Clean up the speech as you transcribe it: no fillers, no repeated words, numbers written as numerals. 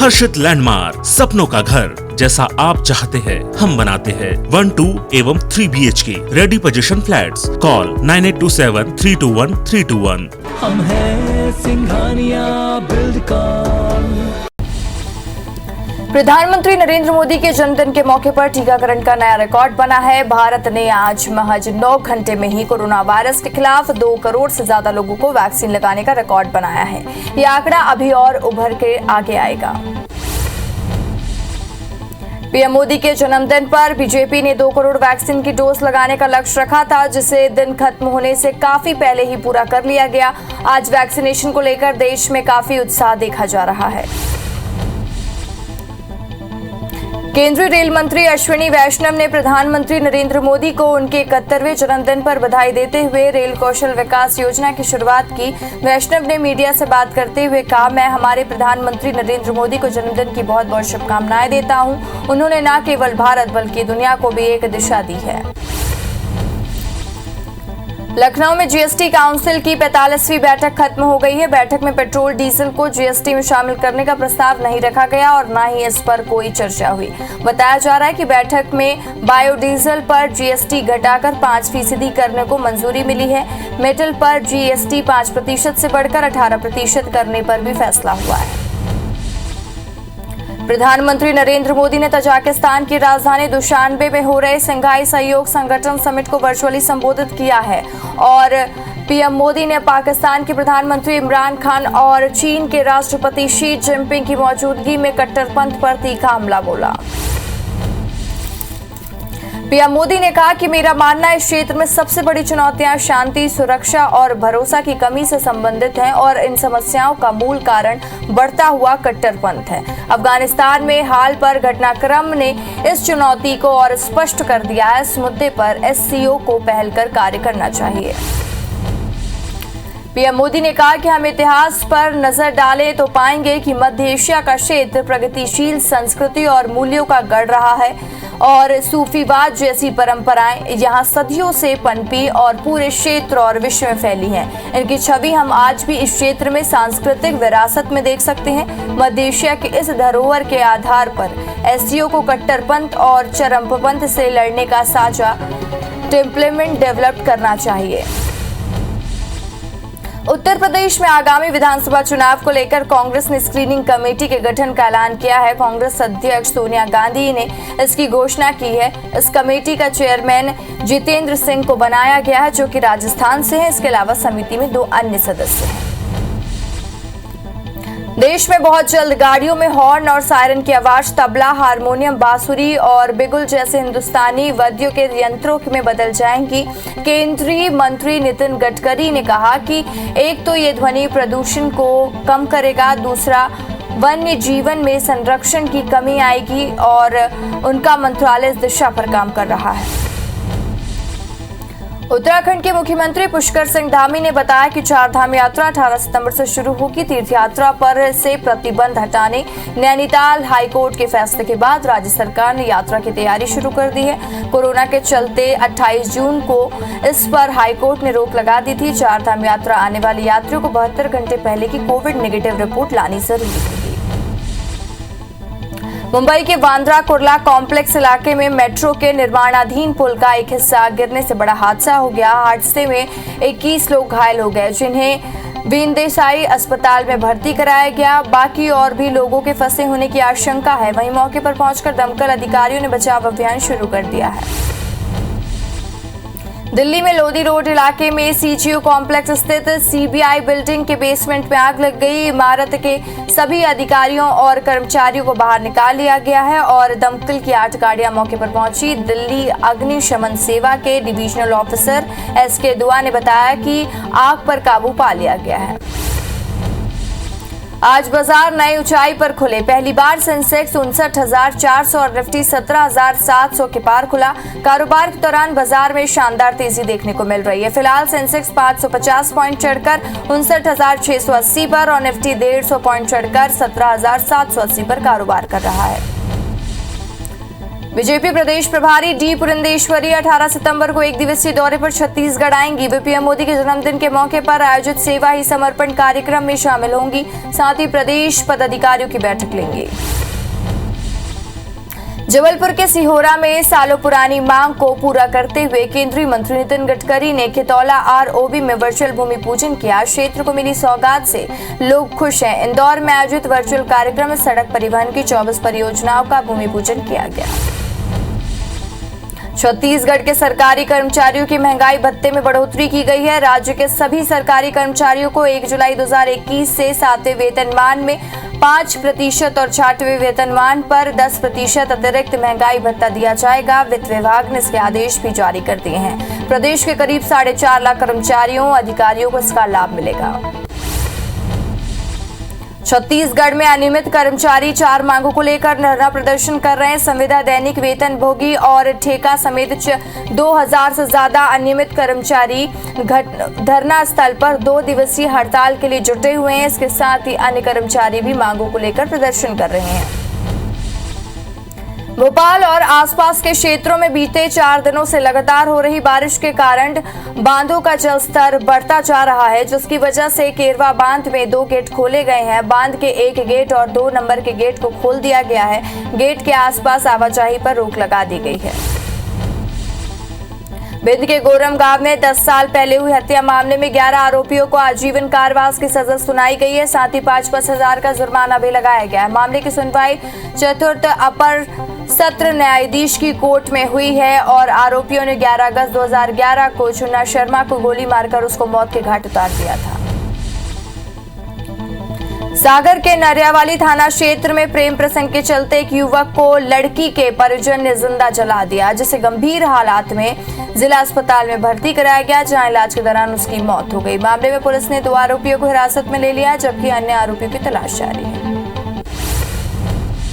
हर्षित landmark, सपनों का घर जैसा आप चाहते हैं हम बनाते हैं। 1, 2 एवं 3 BHK ready position flats. Call 9827321321। हम हैं सिंघानिया बिल्डकॉन। प्रधानमंत्री नरेंद्र मोदी के जन्मदिन के मौके पर टीकाकरण का नया रिकॉर्ड बना है। भारत ने आज महज 9 घंटे में ही कोरोना वायरस के खिलाफ 2 करोड़ से ज्यादा लोगों को वैक्सीन लगाने का रिकॉर्ड बनाया है। यह आंकड़ा अभी और उभर के आगे आएगा। पीएम मोदी के जन्मदिन पर बीजेपी ने 2 करोड़ वैक्सीन की डोज लगाने का लक्ष्य रखा था, जिसे दिन खत्म होने से काफी पहले ही पूरा कर लिया गया। आज वैक्सीनेशन को लेकर देश में काफी उत्साह देखा जा रहा है। केंद्रीय रेल मंत्री अश्विनी वैष्णव ने प्रधानमंत्री नरेंद्र मोदी को उनके 71वें जन्मदिन पर बधाई देते हुए रेल कौशल विकास योजना की शुरुआत की। वैष्णव ने मीडिया से बात करते हुए कहा, मैं हमारे प्रधानमंत्री नरेंद्र मोदी को जन्मदिन की बहुत बहुत शुभकामनाएं देता हूं। उन्होंने न केवल भारत बल्कि दुनिया को भी एक दिशा दी है। लखनऊ में जीएसटी काउंसिल की 45वीं बैठक खत्म हो गई है। बैठक में पेट्रोल डीजल को जीएसटी में शामिल करने का प्रस्ताव नहीं रखा गया और न ही इस पर कोई चर्चा हुई। बताया जा रहा है कि बैठक में बायोडीजल पर जीएसटी घटाकर 5% करने को मंजूरी मिली है। मेटल पर जीएसटी 5% से बढ़कर 18% करने पर भी फैसला हुआ है। प्रधानमंत्री नरेंद्र मोदी ने तजाकिस्तान की राजधानी दुशानबे में हो रहे शंघाई सहयोग संगठन समिट को वर्चुअली संबोधित किया है और पीएम मोदी ने पाकिस्तान के प्रधानमंत्री इमरान खान और चीन के राष्ट्रपति शी जिनपिंग की मौजूदगी में कट्टरपंथ पर तीखा हमला बोला। पीएम मोदी ने कहा कि मेरा मानना इस क्षेत्र में सबसे बड़ी चुनौतियां शांति, सुरक्षा और भरोसा की कमी से संबंधित हैं और इन समस्याओं का मूल कारण बढ़ता हुआ कट्टरपंथ है। अफगानिस्तान में हाल पर घटनाक्रम ने इस चुनौती को और स्पष्ट कर दिया है। इस मुद्दे पर एससीओ को पहल कर कार्य करना चाहिए। पीएम मोदी ने कहा कि हम इतिहास पर नजर डालें तो पाएंगे कि मध्य एशिया का क्षेत्र प्रगतिशील संस्कृति और मूल्यों का गढ़ रहा है और सूफीवाद जैसी परंपराएं यहाँ सदियों से पनपी और पूरे क्षेत्र और विश्व में फैली हैं। इनकी छवि हम आज भी इस क्षेत्र में सांस्कृतिक विरासत में देख सकते हैं। मध्य एशिया के इस धरोहर के आधार पर एससीओ को कट्टरपंथ और चरमपंथ से लड़ने का साझा टेम्पलेमेंट डेवलप करना चाहिए। उत्तर प्रदेश में आगामी विधानसभा चुनाव को लेकर कांग्रेस ने स्क्रीनिंग कमेटी के गठन का ऐलान किया है। कांग्रेस अध्यक्ष सोनिया गांधी ने इसकी घोषणा की है। इस कमेटी का चेयरमैन जितेंद्र सिंह को बनाया गया है, जो कि राजस्थान से है। इसके अलावा समिति में 2 अन्य सदस्य हैं। देश में बहुत जल्द गाड़ियों में हॉर्न और सायरन की आवाज तबला, हारमोनियम, बांसुरी और बिगुल जैसे हिंदुस्तानी वाद्यों के यंत्रों में बदल जाएंगी। केंद्रीय मंत्री नितिन गडकरी ने कहा कि एक तो ये ध्वनि प्रदूषण को कम करेगा, दूसरा वन्य जीवन में संरक्षण की कमी आएगी और उनका मंत्रालय इस दिशा पर काम कर रहा है। उत्तराखंड के मुख्यमंत्री पुष्कर सिंह धामी ने बताया कि 4 धाम यात्रा 18 सितंबर से शुरू होगी। तीर्थ यात्रा पर से प्रतिबंध हटाने नैनीताल हाईकोर्ट के फैसले के बाद राज्य सरकार ने यात्रा की तैयारी शुरू कर दी है। कोरोना के चलते 28 जून को इस पर हाईकोर्ट ने रोक लगा दी थी। 4 धाम यात्रा आने वाले यात्रियों को 72 घंटे पहले की कोविड नेगेटिव रिपोर्ट लानी जरूरी होगी। मुंबई के बांद्रा कुर्ला कॉम्प्लेक्स इलाके में मेट्रो के निर्माणाधीन पुल का एक हिस्सा गिरने से बड़ा हादसा हो गया। हादसे में 21 लोग घायल हो गए, जिन्हें बीनदेसाई अस्पताल में भर्ती कराया गया। बाकी और भी लोगों के फंसे होने की आशंका है। वहीं मौके पर पहुंचकर दमकल अधिकारियों ने बचाव अभियान शुरू कर दिया है। दिल्ली में लोधी रोड इलाके में सीजीओ कॉम्प्लेक्स स्थित सीबीआई बिल्डिंग के बेसमेंट में आग लग गई। इमारत के सभी अधिकारियों और कर्मचारियों को बाहर निकाल लिया गया है और दमकल की 8 गाड़ियां मौके पर पहुंची। दिल्ली अग्निशमन सेवा के डिविजनल ऑफिसर एसके दुआ ने बताया कि आग पर काबू पा लिया गया है। आज बाजार नई ऊंचाई पर खुले। पहली बार सेंसेक्स 59,400 और निफ्टी 17,700 के पार खुला। कारोबार के दौरान बाजार में शानदार तेजी देखने को मिल रही है। फिलहाल सेंसेक्स 550 पॉइंट चढ़कर 59,680 पर और निफ्टी 150 पॉइंट चढ़कर 17,780 पर कारोबार कर रहा है। बीजेपी प्रदेश प्रभारी डी पुरंदेश्वरी 18 सितंबर को एक दिवसीय दौरे पर छत्तीसगढ़ आएंगी। वे पीएम मोदी के जन्मदिन के मौके पर आयोजित सेवा ही समर्पण कार्यक्रम में शामिल होंगी। साथ ही प्रदेश पदाधिकारियों की बैठक लेंगी। जबलपुर के सिहोरा में सालों पुरानी मांग को पूरा करते हुए केंद्रीय मंत्री नितिन गडकरी ने खेतौला आरओबी में वर्चुअल भूमि पूजन किया। क्षेत्र को मिली सौगात से लोग खुश हैं। इंदौर में आयोजित वर्चुअल कार्यक्रम में सड़क परिवहन की 24 परियोजनाओं का भूमि पूजन किया गया। छत्तीसगढ़ के सरकारी कर्मचारियों की महंगाई भत्ते में बढ़ोतरी की गई है। राज्य के सभी सरकारी कर्मचारियों को 1 जुलाई 2021 से 7वें वेतनमान में 5% और 6वें वेतनमान पर 10% अतिरिक्त महंगाई भत्ता दिया जाएगा। वित्त विभाग ने इसके आदेश भी जारी कर दिए हैं। प्रदेश के करीब 4.5 लाख कर्मचारियों अधिकारियों को इसका लाभ मिलेगा। छत्तीसगढ़ में अनियमित कर्मचारी 4 मांगों को लेकर धरना प्रदर्शन कर रहे हैं। संविदा दैनिक वेतन भोगी और ठेका समेत 2000 से ज्यादा अनियमित कर्मचारी धरना स्थल पर 2 दिवसीय हड़ताल के लिए जुटे हुए हैं। इसके साथ ही अन्य कर्मचारी भी मांगों को लेकर प्रदर्शन कर रहे हैं। भोपाल और आसपास के क्षेत्रों में बीते 4 दिनों से लगातार हो रही बारिश के कारण बांधों का जलस्तर बढ़ता जा रहा है, जिसकी वजह से केरवा बांध में 2 गेट खोले गए हैं। बांध के 1 गेट और 2 नंबर के गेट को खोल दिया गया है। गेट के आसपास आवाजाही पर रोक लगा दी गई है। भिंड के गोरम गांव में 10 साल पहले हुई हत्या मामले में 11 आरोपियों को आजीवन कारावास की सजा सुनाई गई है। साथ ही 5-5 हजार का जुर्माना भी लगाया गया है। मामले की सुनवाई चतुर्थ अपर सत्र न्यायाधीश की कोर्ट में हुई है और आरोपियों ने 11 अगस्त 2011 को चुन्ना शर्मा को गोली मारकर उसको मौत के घाट उतार दिया था। सागर के नरियावाली थाना क्षेत्र में प्रेम प्रसंग के चलते एक युवक को लड़की के परिजन ने जिंदा जला दिया, जिसे गंभीर हालात में जिला अस्पताल में भर्ती कराया गया, जहां इलाज के दौरान उसकी मौत हो गई। मामले में पुलिस ने 2 आरोपियों को हिरासत में ले लिया, जबकि अन्य आरोपियों की तलाश जारी है।